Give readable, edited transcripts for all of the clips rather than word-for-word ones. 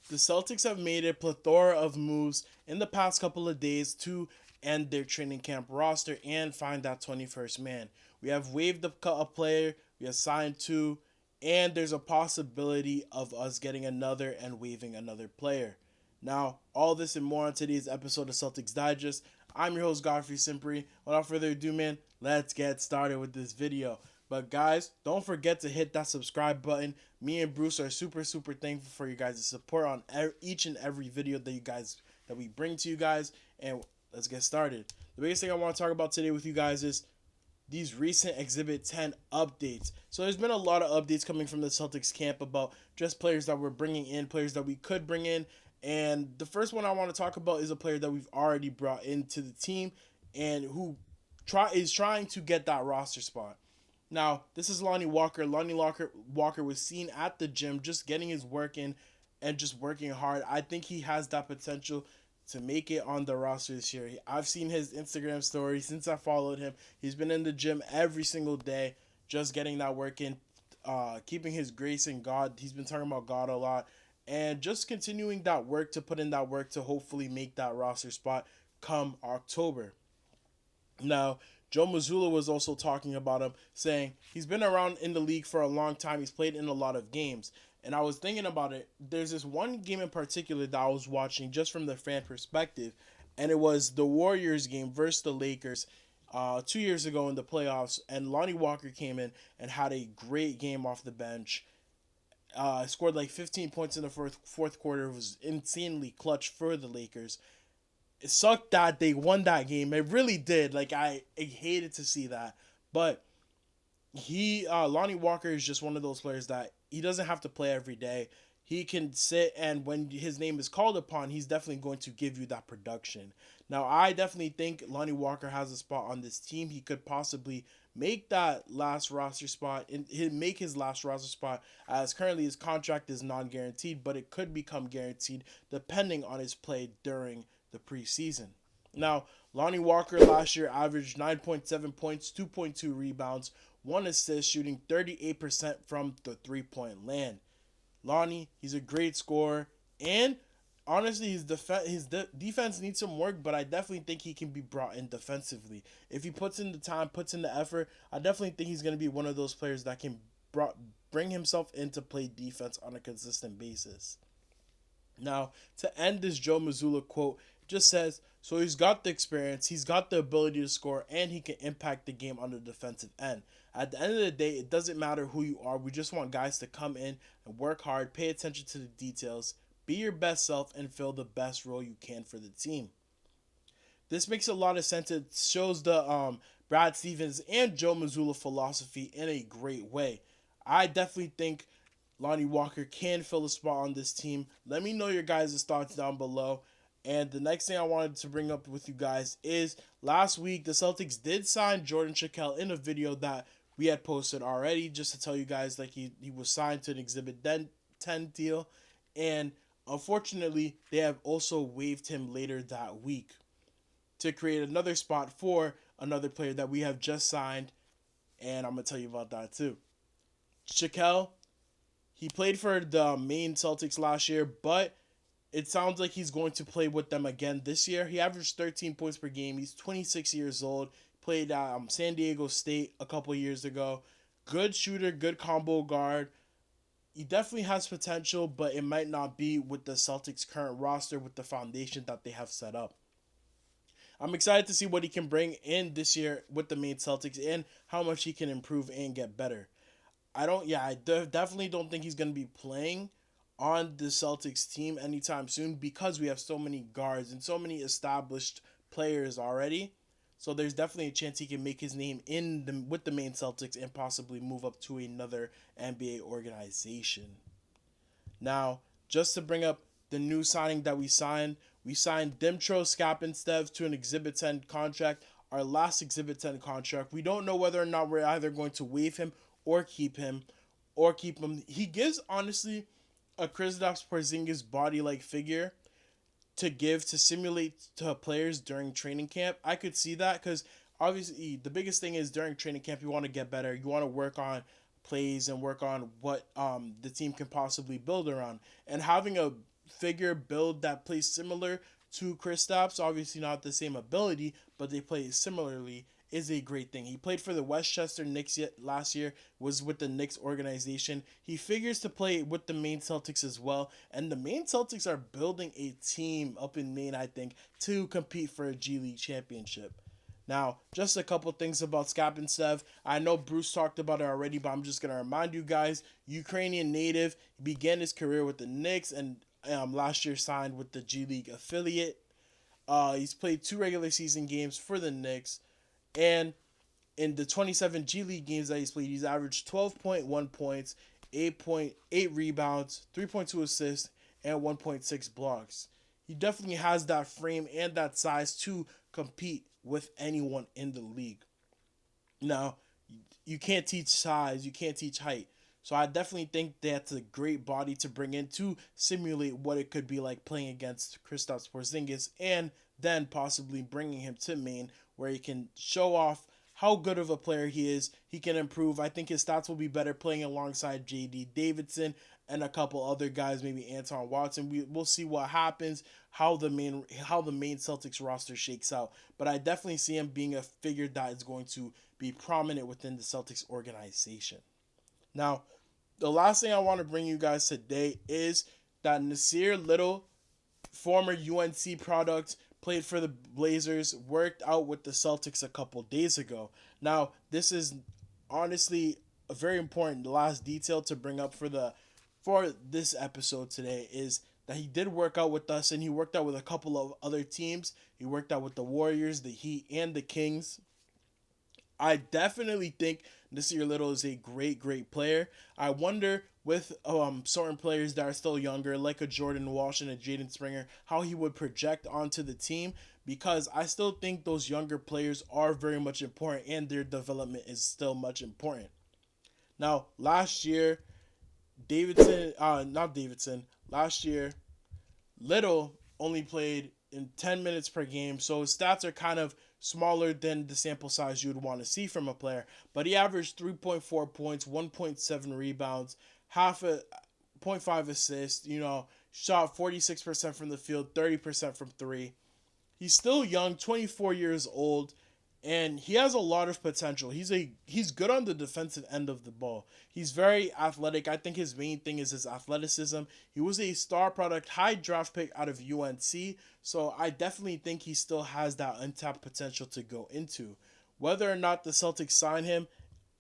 The Celtics have made a plethora of moves in the past couple of days to end their training camp roster and find that 21st man. We have waived a player, we have signed two, and there's a possibility of us getting another and waiving another player. Now, all this and more on today's episode of Celtics Digest. I'm your host, Godfrey Sympre. Without further ado, man, let's get started with this video. But guys, don't forget to hit that subscribe button. Me and Bruce are super thankful for you guys' support on each and every video that we bring to you guys. And let's get started. The biggest thing I want to talk about today with you guys is these recent Exhibit 10 updates. So there's been a lot of updates coming from the Celtics camp about just players that we're bringing in, players that we could bring in. And the first one I want to talk about is a player that we've already brought into the team and who is trying to get that roster spot. Now, this is Lonnie Walker. Walker was seen at the gym just getting his work in and just working hard. I think he has that potential to make it on the roster this year. I've seen his Instagram story since I followed him. He's been in the gym every single day, just getting that work in, keeping his grace in God. He's been talking about God a lot. And just continuing that work to put in that work to hopefully make that roster spot come October. Now, Joe Mazzulla was also talking about him, saying he's been around in the league for a long time. He's played in a lot of games. And I was thinking about it. There's this one game in particular that I was watching just from the fan perspective, and it was the Warriors game versus the Lakers 2 years ago in the playoffs. And Lonnie Walker came in and had a great game off the bench. Scored like 15 points in the fourth quarter. It was insanely clutch for the Lakers. It sucked that they won that game. It really did. Like I hated to see that, but Lonnie Walker is just one of those players that he doesn't have to play every day. He can sit, and when his name is called upon, he's definitely going to give you that production. Now, I definitely think Lonnie Walker has a spot on this team. He could possibly make that last roster spot and make his last roster spot, as currently his contract is non-guaranteed, but it could become guaranteed depending on his play during the preseason. Now, Lonnie Walker last year averaged 9.7 points, 2.2 rebounds, 1 assist, shooting 38% from the three-point land. Lonnie, he's a great scorer, and honestly, his defense needs some work, but I definitely think he can be brought in defensively. If he puts in the time, puts in the effort, I definitely think he's going to be one of those players that can bring himself in to play defense on a consistent basis. Now, to end this Joe Mazzulla quote, it just says, so he's got the experience, he's got the ability to score, and he can impact the game on the defensive end. At the end of the day, it doesn't matter who you are. We just want guys to come in and work hard, pay attention to the details, be your best self, and fill the best role you can for the team. This makes a lot of sense. It shows the Brad Stevens and Joe Mazzulla philosophy in a great way. I definitely think Lonnie Walker can fill a spot on this team. Let me know your guys' thoughts down below. And the next thing I wanted to bring up with you guys is last week the Celtics did sign Jordan Schakel in a video that we had posted already, just to tell you guys like he was signed to an Exhibit 10 deal. And unfortunately, they have also waived him later that week to create another spot for another player that we have just signed. And I'm going to tell you about that too. Schakel, he played for the main Celtics last year, but it sounds like he's going to play with them again this year. He averaged 13 points per game. He's 26 years old. Played at San Diego State a couple years ago. Good shooter, good combo guard. He definitely has potential, but it might not be with the Celtics' current roster with the foundation that they have set up. I'm excited to see what he can bring in this year with the main Celtics and how much he can improve and get better. I definitely don't think he's going to be playing on the Celtics team anytime soon because we have so many guards and so many established players already. So there's definitely a chance he can make his name with the main Celtics and possibly move up to another NBA organization. Now, just to bring up the new signing that we signed Dmytro Skapintsev to an Exhibit 10 contract, our last Exhibit 10 contract. We don't know whether or not we're either going to waive him or keep him. He gives, honestly, a Kristaps Porziņģis body-like figure to give to simulate to players during training camp. I could see that because obviously the biggest thing is during training camp you want to get better. You want to work on plays and work on what the team can possibly build around. And having a figure build that plays similar to Kristaps, obviously not the same ability, but they play similarly, is a great thing. He played for the Westchester Knicks last year, was with the Knicks organization. He figures to play with the Maine Celtics as well, and the Maine Celtics are building a team up in Maine, I think, to compete for a G League championship. Now, just a couple things about Skapintsev. I know Bruce talked about it already, but I'm just going to remind you guys, Ukrainian native, he began his career with the Knicks and last year signed with the G League affiliate. He's played 2 regular season games for the Knicks, and in the 27 G League games that he's played, he's averaged 12.1 points, 8.8 rebounds, 3.2 assists, and 1.6 blocks. He definitely has that frame and that size to compete with anyone in the league. Now, you can't teach size, you can't teach height. So I definitely think that's a great body to bring in to simulate what it could be like playing against Kristaps Porziņģis, and then possibly bringing him to Maine where he can show off how good of a player he is. He can improve. I think his stats will be better playing alongside J.D. Davidson and a couple other guys, maybe Anton Watson. We'll see what happens, how the Maine Celtics roster shakes out. But I definitely see him being a figure that is going to be prominent within the Celtics organization. Now, the last thing I want to bring you guys today is that Nassir Little, former UNC product, played for the Blazers, worked out with the Celtics a couple days ago. Now, this is honestly a very important last detail to bring up for this episode today, is that he did work out with us, and he worked out with a couple of other teams. He worked out with the Warriors, the Heat, and the Kings. I definitely think Nassir Little is a great, great player. I wonder with certain players that are still younger, like a Jordan Walsh and a Jaden Springer, how he would project onto the team, because I still think those younger players are very much important and their development is still much important. Now, last year, Little only played in 10 minutes per game, so his stats are kind of smaller than the sample size you would want to see from a player. But he averaged 3.4 points, 1.7 rebounds, half a 0.5 assists, shot 46% from the field, 30% from 3. He's still young, 24 years old, and he has a lot of potential. He's good on the defensive end of the ball. He's very athletic. I think his main thing is his athleticism. He was a star product, high draft pick out of UNC, so I definitely think he still has that untapped potential to go into. Whether or not the Celtics sign him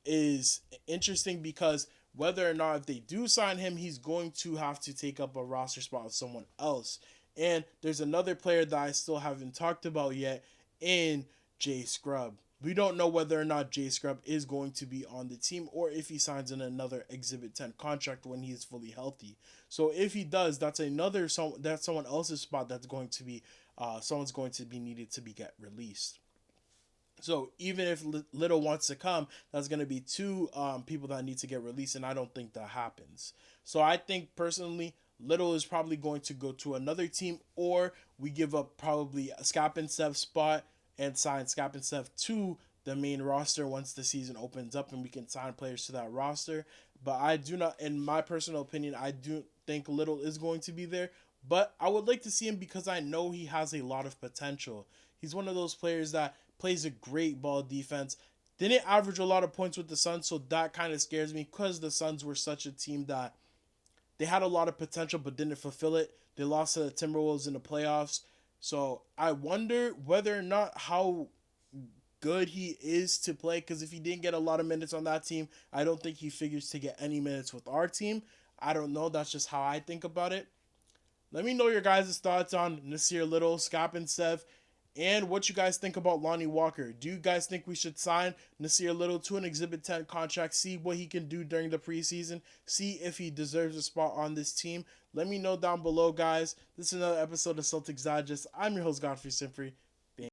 is interesting, because whether or not if they do sign him, he's going to have to take up a roster spot with someone else. And there's another player that I still haven't talked about yet in Jay Scrubb. We don't know whether or not Jay Scrubb is going to be on the team, or if he signs in another Exhibit 10 contract when he is fully healthy. So if he does, that's someone else's spot that's going to be someone's going to be needed to get released. So even if Little wants to come, that's going to be 2 people that need to get released, and I don't think that happens. So I think personally, Little is probably going to go to another team, or we give up probably a Skapintsev spot and sign Skapintsev to the main roster once the season opens up and we can sign players to that roster. But I do not, in my personal opinion, I do think Little is going to be there. But I would like to see him because I know he has a lot of potential. He's one of those players that plays a great ball defense. Didn't average a lot of points with the Suns, so that kind of scares me, because the Suns were such a team that they had a lot of potential but didn't fulfill it. They lost to the Timberwolves in the playoffs. So I wonder whether or not how good he is to play, because if he didn't get a lot of minutes on that team, I don't think he figures to get any minutes with our team. I don't know. That's just how I think about it. Let me know your guys' thoughts on Nassir Little, Skapintsev, and what you guys think about Lonnie Walker. Do you guys think we should sign Nassir Little to an Exhibit 10 contract, see what he can do during the preseason, see if he deserves a spot on this team? Let me know down below, guys. This is another episode of Celtics Digest. I'm your host, Godfrey Sympre.